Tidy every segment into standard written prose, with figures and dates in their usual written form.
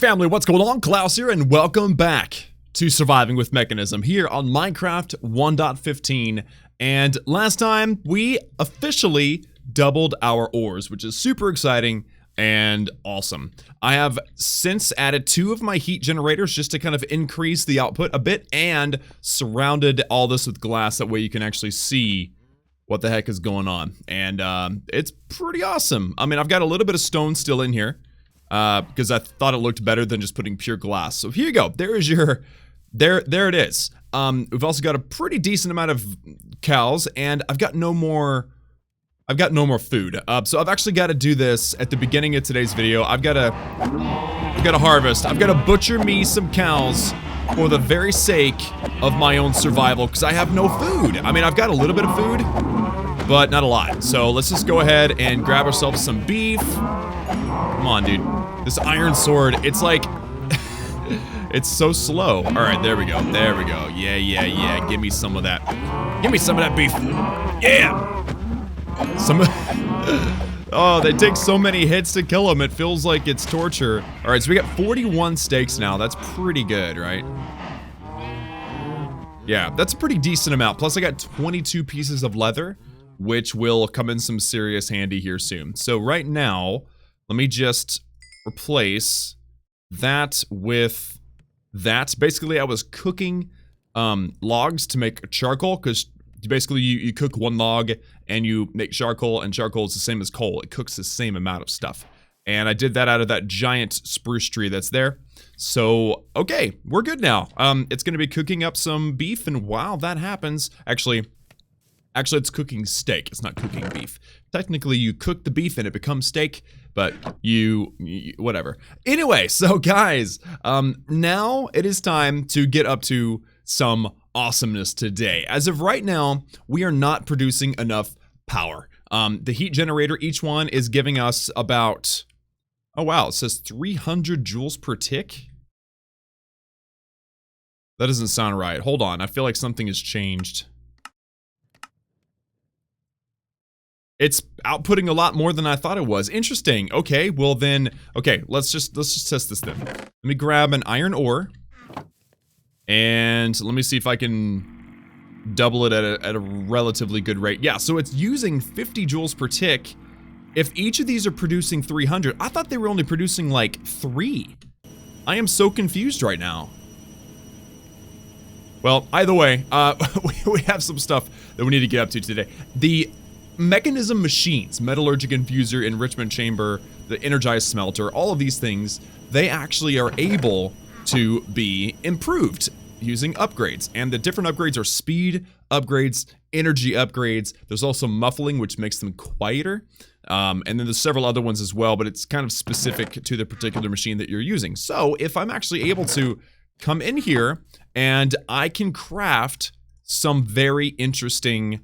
family, what's going on? Klaus here, and welcome back to Surviving with Mekanism here on Minecraft 1.15. And last time, we officially doubled our ores, which is super exciting and awesome. I have since added 2 of my heat generators just to kind of increase the output a bit, and surrounded all this with glass, that way you can actually see what the heck is going on. And it's pretty awesome. I mean, I've got a little bit of stone still in here, because I thought it looked better than just putting pure glass. So here you go. There is your, there it is. We've also got a pretty decent amount of cows, and I've got no more food. So I've actually got to do this at the beginning of today's video. I've got to harvest. I've got to butcher me some cows for the very sake of my own survival, because I have no food. I mean, I've got a little bit of food, but not a lot. So let's just go ahead and grab ourselves some beef. Come on, dude. This iron sword, it's like, it's so slow. All right, there we go. There we go. Yeah. Give me some of that. Give me some of that beef. Yeah. Oh, they take so many hits to kill them. It feels like it's torture. All right, so we got 41 steaks now. That's pretty good, right? Yeah, that's a pretty decent amount. Plus, I got 22 pieces of leather, which will come in some serious handy here soon. So right now, let me just replace that with that. Basically, I was cooking logs to make charcoal, because basically you cook one log and you make charcoal, and charcoal is the same as coal. It cooks the same amount of stuff. And I did that out of that giant spruce tree that's there. So, okay, we're good now. It's going to be cooking up some beef, and while that happens, actually, it's cooking steak. It's not cooking beef. Technically, you cook the beef and it becomes steak, but you whatever. Anyway, so guys, now it is time to get up to some awesomeness today. As of right now, we are not producing enough power. The heat generator, each one is giving us about, oh wow, it says 300 joules per tick. That doesn't sound right. Hold on, I feel like something has changed. It's outputting a lot more than I thought it was. Interesting. Okay, well then, okay, let's just test this then. Let me grab an iron ore, and let me see if I can double it at a relatively good rate. Yeah, so it's using 50 joules per tick. If each of these are producing 300, I thought they were only producing like 3. I am so confused right now. Well, either way, we have some stuff that we need to get up to today. The Mekanism machines, metallurgic infuser, enrichment chamber, the energized smelter, all of these things, they actually are able to be improved using upgrades. And the different upgrades are speed upgrades, energy upgrades. There's also muffling, which makes them quieter. And then there's several other ones as well, but it's kind of specific to the particular machine that you're using. So if I'm actually able to come in here and I can craft some very interesting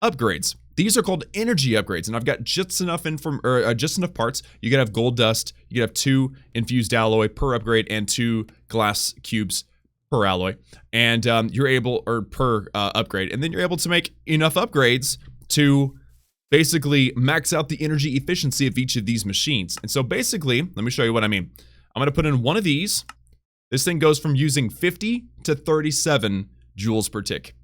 upgrades. These are called energy upgrades, and I've got just enough parts. You can have gold dust. You can have 2 infused alloy per upgrade and 2 glass cubes per alloy, and you're able, or per upgrade, and then you're able to make enough upgrades to basically max out the energy efficiency of each of these machines. And so basically, let me show you what I mean. I'm going to put in one of these. This thing goes from using 50 to 37 joules per tick.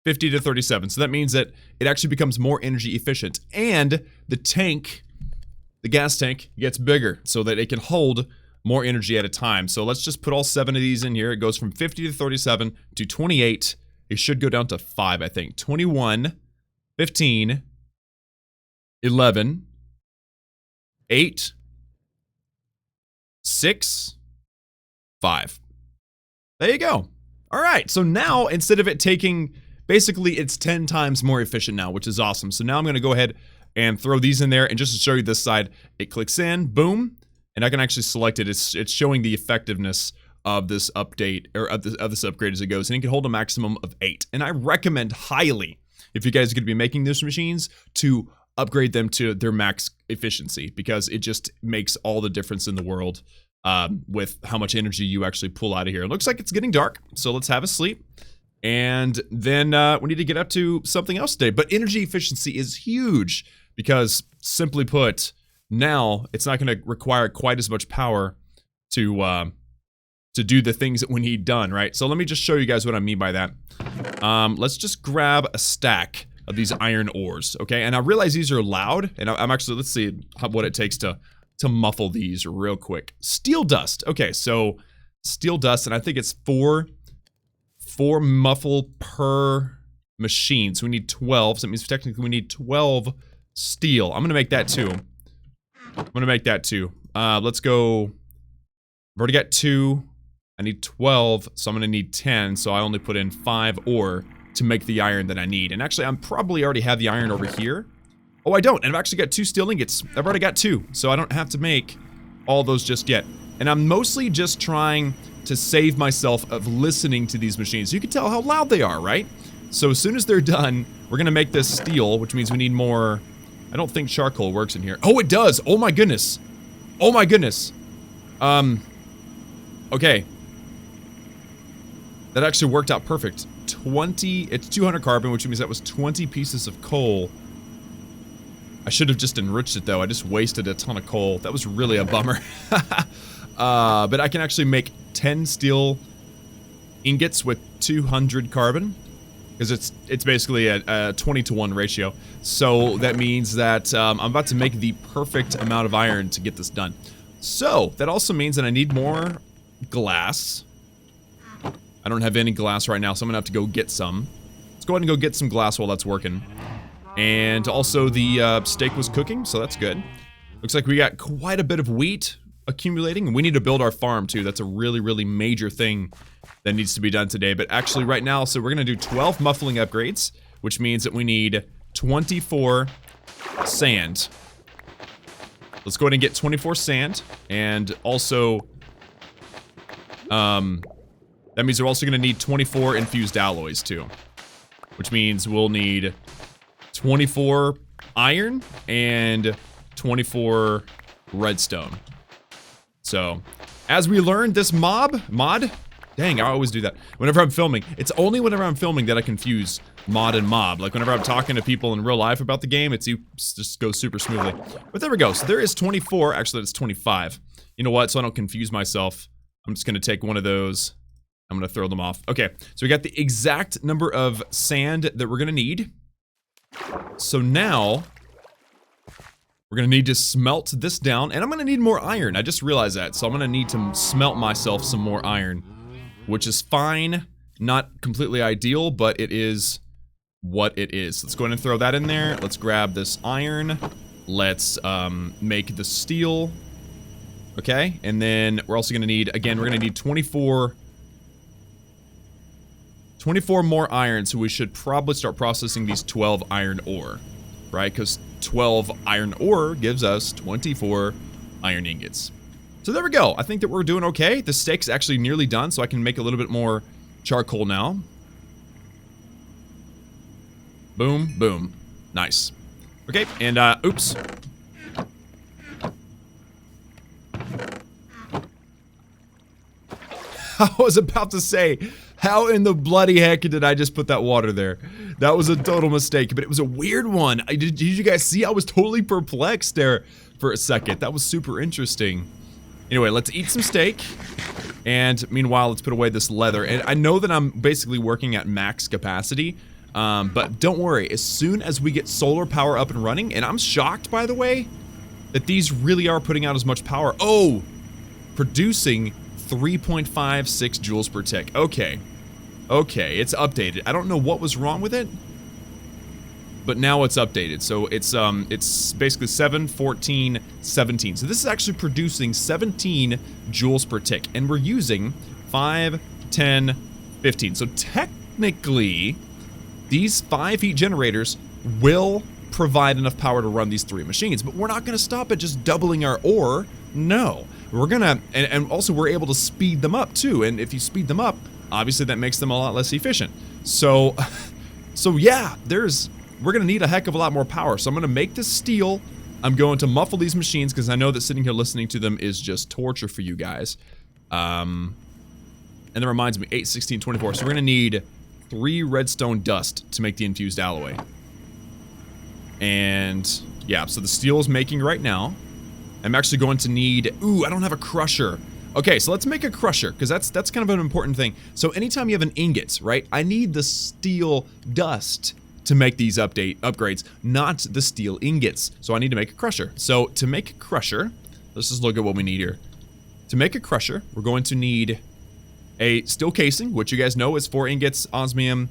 50 to 37. So that means that it actually becomes more energy efficient. And the tank, the gas tank, gets bigger so that it can hold more energy at a time. So let's just put all 7 of these in here. It goes from 50 to 37 to 28. It should go down to 5, I think. 21, 15, 11, 8, 6, 5. There you go. All right. So now, instead of it taking... Basically, it's 10 times more efficient now, which is awesome. So now I'm going to go ahead and throw these in there. And just to show you this side, it clicks in, boom, and I can actually select it. It's showing the effectiveness of this update, or of this upgrade as it goes. And it can hold a maximum of 8. And I recommend highly, if you guys are going to be making these machines, to upgrade them to their max efficiency, because it just makes all the difference in the world with how much energy you actually pull out of here. It looks like it's getting dark, so let's have a sleep. And then we need to get up to something else today. But energy efficiency is huge because, simply put, now it's not going to require quite as much power to do the things that we need done, right? So let me just show you guys what I mean by that. Let's just grab a stack of these iron ores, okay? And I realize these are loud, and I'm actually, let's see what it takes to muffle these real quick. Steel dust. Okay, so steel dust, and I think it's four muffle per machine. So we need 12, so that means technically we need 12 steel. I'm gonna make that too. Let's go. I've already got 2. I need 12, so I'm gonna need 10, so I only put in 5 ore to make the iron that I need. And actually, I'm probably already have the iron over here. Oh, I don't, and I've actually got 2 steel ingots. I've already got 2, so I don't have to make all those just yet. And I'm mostly just trying to save myself of listening to these machines. You can tell how loud they are, right? So as soon as they're done, we're gonna make this steel, which means we need more. I don't think charcoal works in here. Oh, it does! Oh my goodness! Oh my goodness! Okay. That actually worked out perfect. It's 200 carbon, which means that was 20 pieces of coal. I should have just enriched it though. I just wasted a ton of coal. That was really a bummer. But I can actually make 10 steel ingots with 200 carbon. Because it's basically a 20-to-1 ratio. So that means that I'm about to make the perfect amount of iron to get this done. So that also means that I need more glass. I don't have any glass right now, so I'm gonna have to go get some. Let's go ahead and go get some glass while that's working. And also the steak was cooking, so that's good. Looks like we got quite a bit of wheat accumulating. We need to build our farm too. That's a really, really major thing that needs to be done today. But actually right now, so we're gonna do 12 muffling upgrades, which means that we need 24 sand. Let's go ahead and get 24 sand, and also, that means we're also gonna need 24 infused alloys too, which means we'll need 24 iron and 24 redstone. So, as we learned, this mod, dang, I always do that. Whenever I'm filming, it's only whenever I'm filming that I confuse mod and mob. Like whenever I'm talking to people in real life about the game, it just goes super smoothly. But there we go. So there is 24. Actually, it's 25. You know what? So I don't confuse myself, I'm just going to take one of those. I'm going to throw them off. Okay, so we got the exact number of sand that we're going to need. So now, we're going to need to smelt this down, and I'm going to need more iron. I just realized that, so I'm going to need to smelt myself some more iron, which is fine. Not completely ideal, but it is what it is. Let's go ahead and throw that in there. Let's grab this iron. Let's make the steel. Okay, and then we're also going to need, again, we're going to need 24 more iron, so we should probably start processing these 12 iron ore, right? Because 12 iron ore gives us 24 iron ingots. So there we go. I think that we're doing okay. The steak's actually nearly done, so I can make a little bit more charcoal now. Boom, boom. Nice. Okay, and oops. I was about to say, how in the bloody heck did I just put that water there? That was a total mistake, but it was a weird one. Did you guys see? I was totally perplexed there for a second. That was super interesting. Anyway, let's eat some steak. And meanwhile, let's put away this leather. And I know that I'm basically working at max capacity. But don't worry, as soon as we get solar power up and running, and I'm shocked, by the way, that these really are putting out as much power. Oh, producing 3.56 joules per tick. Okay. Okay, it's updated. I don't know what was wrong with it, but now it's updated. So it's basically 7, 14, 17. So this is actually producing 17 joules per tick, and we're using 5, 10, 15. So technically, these 5 heat generators will provide enough power to run these 3 machines, but we're not going to stop at just doubling our ore. No, we're gonna, and also we're able to speed them up too. And if you speed them up, obviously that makes them a lot less efficient. So yeah, we're gonna need a heck of a lot more power. So I'm gonna make this steel. I'm going to muffle these machines because I know that sitting here listening to them is just torture for you guys. And that reminds me, 8, 16, 24. So we're gonna need 3 redstone dust to make the infused alloy. And yeah, so the steel is making right now. I'm actually going to need, ooh, I don't have a crusher. Okay, so let's make a crusher, because that's kind of an important thing. So anytime you have an ingot, right, I need the steel dust to make these upgrades, not the steel ingots. So I need to make a crusher. So to make a crusher, let's just look at what we need here. To make a crusher, we're going to need a steel casing, which you guys know is 4 ingots, osmium,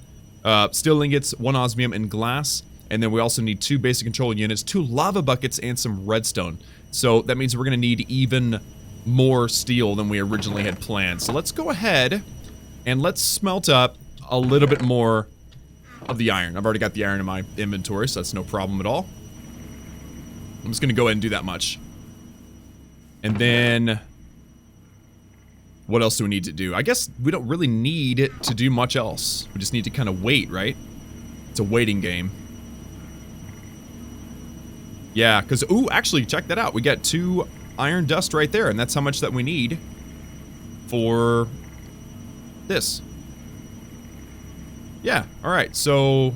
steel ingots, 1 osmium, and glass. And then we also need 2 basic control units, 2 lava buckets, and some redstone. So that means we're going to need even more steel than we originally had planned. So let's go ahead and let's smelt up a little bit more of the iron. I've already got the iron in my inventory, so that's no problem at all. I'm just going to go ahead and do that much. And then what else do we need to do? I guess we don't really need to do much else. We just need to kind of wait, right? It's a waiting game. Yeah, because, ooh, actually, check that out. We got 2 iron dust right there, and that's how much that we need for this. Yeah, alright, so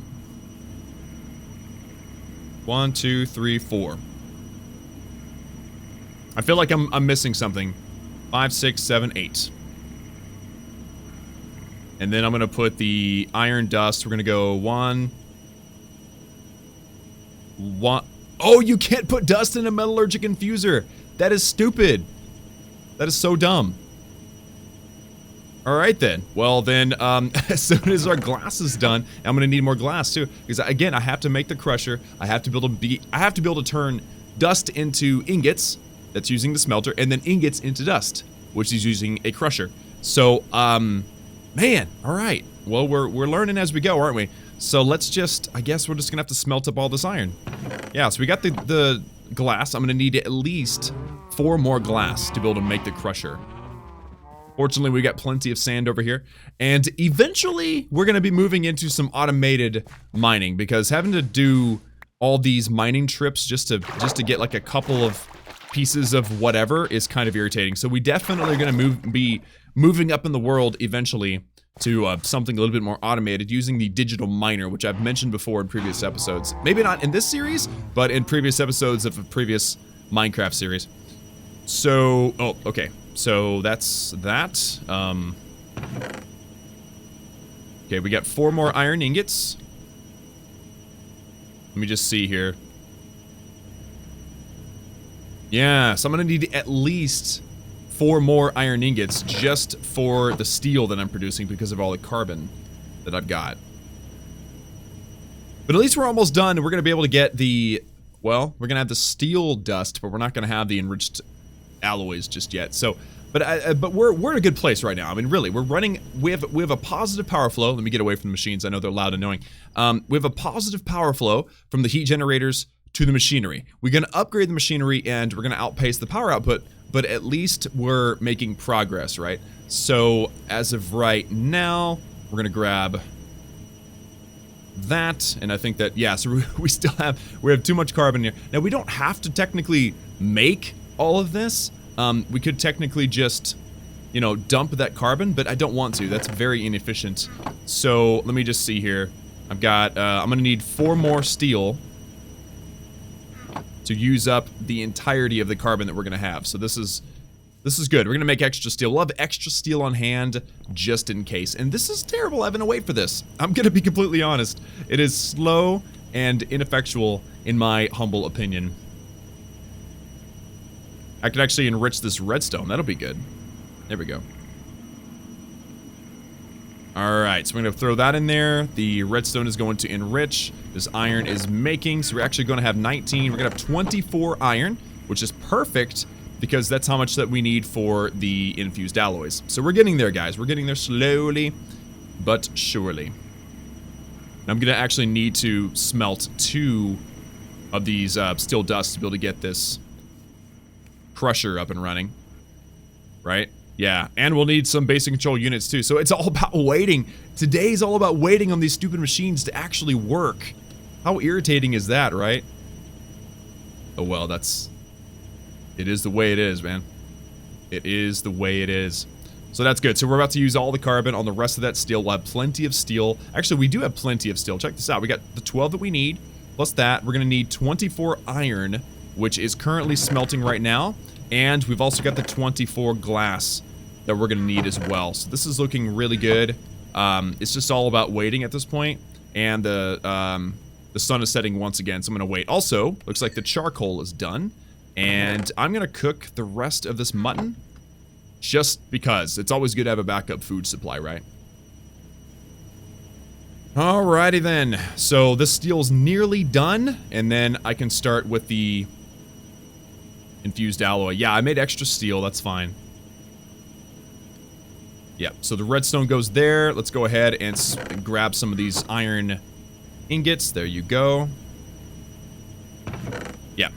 1, 2, 3, 4. I feel like I'm missing something. 5, 6, 7, 8. And then I'm gonna put the iron dust. We're gonna go 1. Oh, you can't put dust in a metallurgic infuser. That is stupid. That is so dumb. Alright then. Well then, as soon as our glass is done, I'm gonna need more glass too. Because again, I have to make the crusher. I have to be able to turn dust into ingots. That's using the smelter, and then ingots into dust, which is using a crusher. So, man, alright. Well, we're learning as we go, aren't we? So let's just, I guess we're just gonna have to smelt up all this iron. Yeah, so we got the glass. I'm gonna need at least 4 more glass to be able to make the crusher. Fortunately, we got plenty of sand over here. And eventually, we're gonna be moving into some automated mining, because having to do all these mining trips just to get like a couple of pieces of whatever is kind of irritating. So we definitely are gonna be moving up in the world eventually to something a little bit more automated using the digital miner, which I've mentioned before in previous episodes. Maybe not in this series, but in previous episodes of a previous Minecraft series. So, oh, okay. So that's that. Okay, we got 4 more iron ingots. Let me just see here. Yeah, so I'm gonna need at least 4 more iron ingots just for the steel that I'm producing because of all the carbon that I've got. But at least we're almost done, and we're gonna be able to get the, well, we're gonna have the steel dust, but we're not gonna have the enriched alloys just yet. So, but we're in a good place right now. I mean, really, we're running. We have a positive power flow. Let me get away from the machines. I know they're loud and annoying. We have a positive power flow from the heat generators to the machinery. We're gonna upgrade the machinery, and we're gonna outpace the power output. But at least we're making progress, right? So as of right now, we're gonna grab that, and I think that, yeah, so we have too much carbon here. Now we don't have to technically make all of this. We could technically just, you know, dump that carbon, but I don't want to. That's very inefficient. So let me just see here. I've got, I'm gonna need 4 more steel to use up the entirety of the carbon that we're gonna have. So this is good. We're gonna make extra steel. We'll have extra steel on hand just in case. And this is terrible having to wait for this. I'm gonna be completely honest. It is slow and ineffectual in my humble opinion. I could actually enrich this redstone. That'll be good. There we go. Alright, so we're going to throw that in there. The redstone is going to enrich. This iron is making, so we're actually going to have 19. We're going to have 24 iron, which is perfect because that's how much that we need for the infused alloys. So we're getting there, guys. We're getting there slowly, but surely. And I'm going to actually need to smelt 2 of these steel dust to be able to get this crusher up and running. Right? Yeah, and we'll need some basic control units too. So it's all about waiting. Today's all about waiting on these stupid machines to actually work. How irritating is that, right? Oh well, it is the way it is, man. It is the way it is. So that's good. So we're about to use all the carbon on the rest of that steel. We'll have plenty of steel. Actually, we do have plenty of steel. Check this out. We got the 12 that we need, plus that. We're gonna need 24 iron, which is currently smelting right now. And we've also got the 24 glass that we're gonna need as well. So this is looking really good. It's just all about waiting at this point. And the sun is setting once again, so I'm gonna wait. Also, looks like the charcoal is done. And I'm gonna cook the rest of this mutton. Just because. It's always good to have a backup food supply, right? Alrighty then. So this steel's nearly done. And then I can start with the infused alloy. Yeah, I made extra steel. That's fine. Yep, so the redstone goes there. Let's go ahead and grab some of these iron ingots. There you go. Yeah.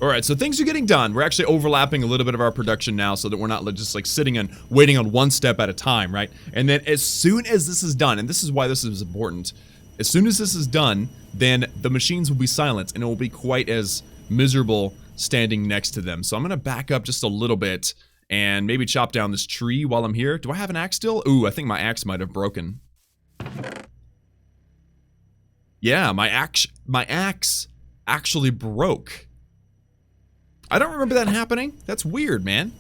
Alright, so things are getting done. We're actually overlapping a little bit of our production now so that we're not just like sitting and waiting on one step at a time, right? And then as soon as this is done, and this is why this is important, as soon as this is done, then the machines will be silent and it will be quite as miserable standing next to them. So I'm gonna back up just a little bit and maybe chop down this tree while I'm here. Do I have an axe still? Ooh, I think my axe might have broken. Yeah, my axe actually broke. I don't remember that happening. That's weird, man.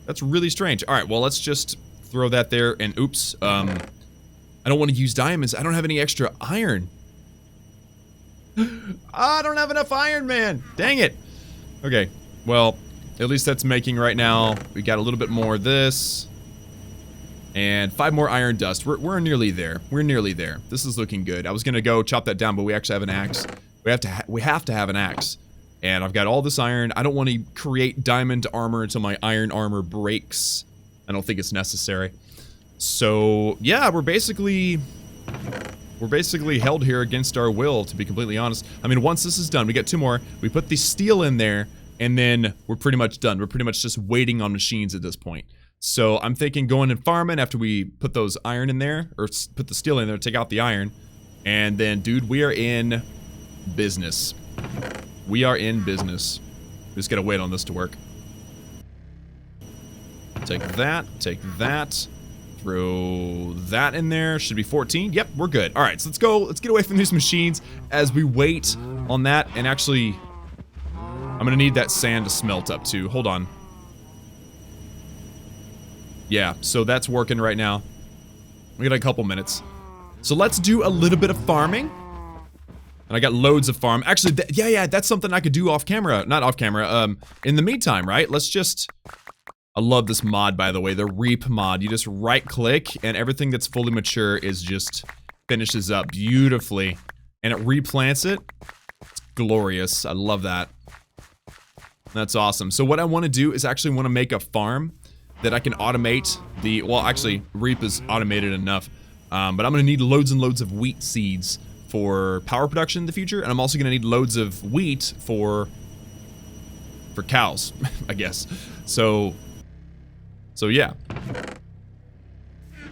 That's really strange. All right, well, let's just throw that there. And oops, I don't want to use diamonds. I don't have any extra iron. I don't have enough iron, man. Dang it. Okay, well, at least that's making right now. We got a little bit more of this. And 5 more iron dust. We're nearly there. We're nearly there. This is looking good. I was going to go chop that down, but we actually have an axe. We have to have an axe. And I've got all this iron. I don't want to create diamond armor until my iron armor breaks. I don't think it's necessary. So, yeah, we're basically held here against our will, to be completely honest. I mean, once this is done, we get 2 more. We put the steel in there, and then we're pretty much done. We're pretty much just waiting on machines at this point. So I'm thinking going and farming after we put those iron in there, or put the steel in there, take out the iron. And then, dude, we are in business. We are in business. We just gotta wait on this to work. Take that, throw that in there. Should be 14. Yep, we're good. All right, so let's go. Let's get away from these machines as we wait on that. And actually, I'm gonna need that sand to smelt up too. Hold on. Yeah, so that's working right now. We got a couple minutes. So let's do a little bit of farming. And I got loads of farm. Actually, yeah, that's something I could do off camera. Not off camera, in the meantime, right? Let's just... I love this mod, by the way, the Reap mod. You just right-click, and everything that's fully mature is just... finishes up beautifully. And it replants it. It's glorious. I love that. That's awesome. So what I want to do is actually want to make a farm that I can automate the... Well, actually, Reap is automated enough. But I'm going to need loads and loads of wheat seeds for power production in the future, and I'm also gonna need loads of wheat for cows, I guess. So yeah.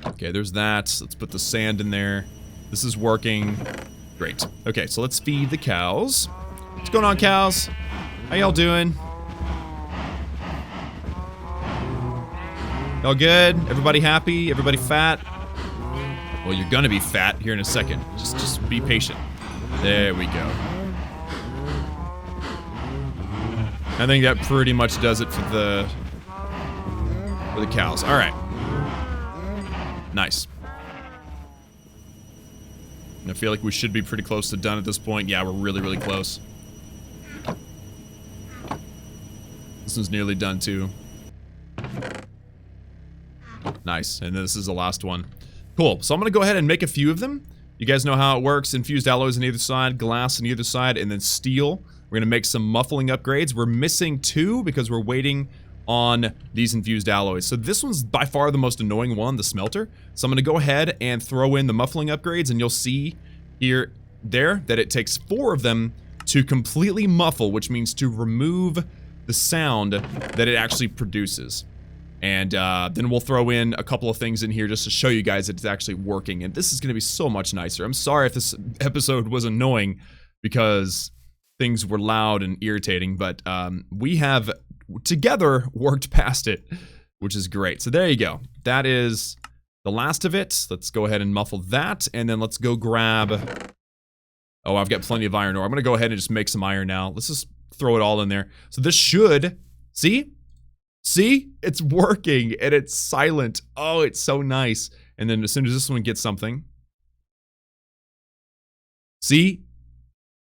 Okay, there's that. Let's put the sand in there. This is working. Great. Okay, so let's feed the cows. What's going on, cows? How y'all doing? Y'all good? Everybody happy? Everybody fat? Well, you're gonna be fat here in a second. Just be patient. There we go. I think that pretty much does it for the cows. All right. Nice. And I feel like we should be pretty close to done at this point. Yeah, we're really, really close. This one's nearly done too. Nice. And this is the last one. Cool. So I'm going to go ahead and make a few of them. You guys know how it works. Infused alloys on either side, glass on either side, and then steel. We're going to make some muffling upgrades. We're missing 2 because we're waiting on these infused alloys. So this one's by far the most annoying one, the smelter. So I'm going to go ahead and throw in the muffling upgrades, and you'll see there that it takes 4 of them to completely muffle, which means to remove the sound that it actually produces. And then we'll throw in a couple of things in here just to show you guys that it's actually working. And this is going to be so much nicer. I'm sorry if this episode was annoying because things were loud and irritating, but we have together worked past it, which is great. So there you go. That is the last of it. Let's go ahead and muffle that, and then let's go grab... Oh, I've got plenty of iron ore. I'm going to go ahead and just make some iron now. Let's just throw it all in there. So this should See? See? It's working and it's silent. Oh, it's so nice. And then as soon as this one gets something. See?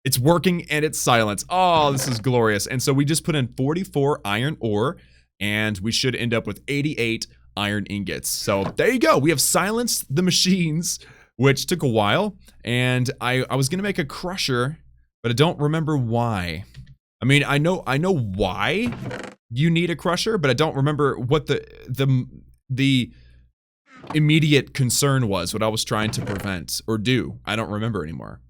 It's working and it's silent. Oh, this is glorious. And so we just put in 44 iron ore and we should end up with 88 iron ingots. So there you go. We have silenced the machines, which took a while. And I was going to make a crusher, but I don't remember why. I mean, I know why you need a crusher, but I don't remember what the immediate concern was, what I was trying to prevent or do. I don't remember anymore.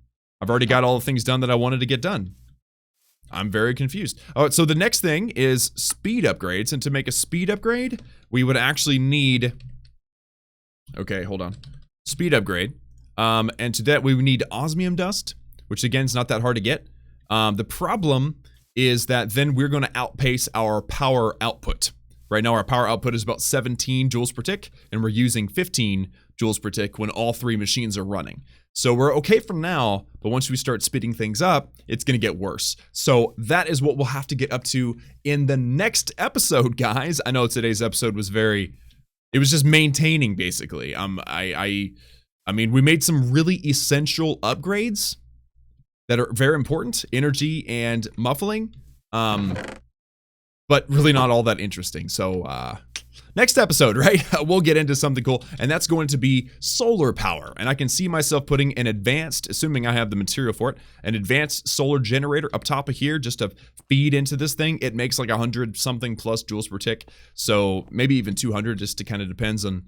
I've already got all the things done that I wanted to get done. I'm very confused. All right, so the next thing is speed upgrades. And to make a speed upgrade, we would actually need... Okay, hold on. Speed upgrade. And to that, we would need osmium dust, which again is not that hard to get. The problem is that then we're going to outpace our power output. Right now, our power output is about 17 joules per tick, and we're using 15 joules per tick when all three machines are running. So we're okay for now, but once we start speeding things up, it's going to get worse. So that is what we'll have to get up to in the next episode, guys. I know today's episode was it was just maintaining, basically. I mean, we made some really essential upgrades that are very important, energy and muffling, but really not all that interesting. So next episode, right, we'll get into something cool, and that's going to be solar power. And I can see myself putting an advanced, assuming I have the material for it, an advanced solar generator up top of here just to feed into this thing. It makes like 100 something plus joules per tick, so maybe even 200, just to kind of depends on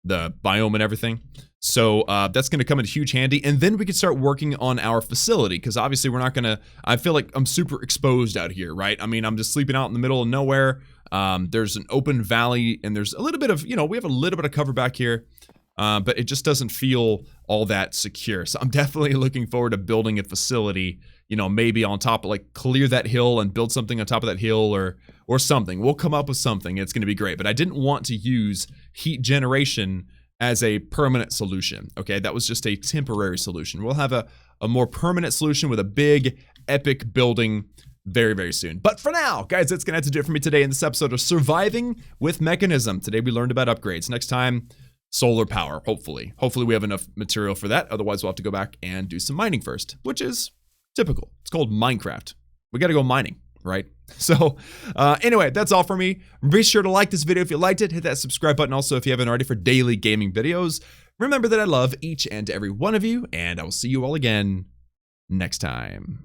the biome and everything. So that's going to come in huge handy. And then we can start working on our facility, because obviously we're not going to, I feel like I'm super exposed out here, right? I mean, I'm just sleeping out in the middle of nowhere. There's an open valley and there's a little bit of, we have a little bit of cover back here, but it just doesn't feel all that secure. So I'm definitely looking forward to building a facility, maybe on top of, like, clear that hill and build something on top of that hill or something. We'll come up with something. It's going to be great. But I didn't want to use heat generation as a permanent solution. Okay, that was just a temporary solution. We'll have a more permanent solution with a big, epic building very, very soon. But for now, guys, that's gonna have to do it for me today in this episode of Surviving with Mekanism. Today we learned about upgrades. Next time, solar power, hopefully. Hopefully we have enough material for that. Otherwise, we'll have to go back and do some mining first, which is typical. It's called Minecraft. We gotta go mining, right? So anyway, that's all for me. Be sure to like this video if you liked it. Hit that subscribe button also if you haven't already for daily gaming videos. Remember that I love each and every one of you, and I will see you all again next time.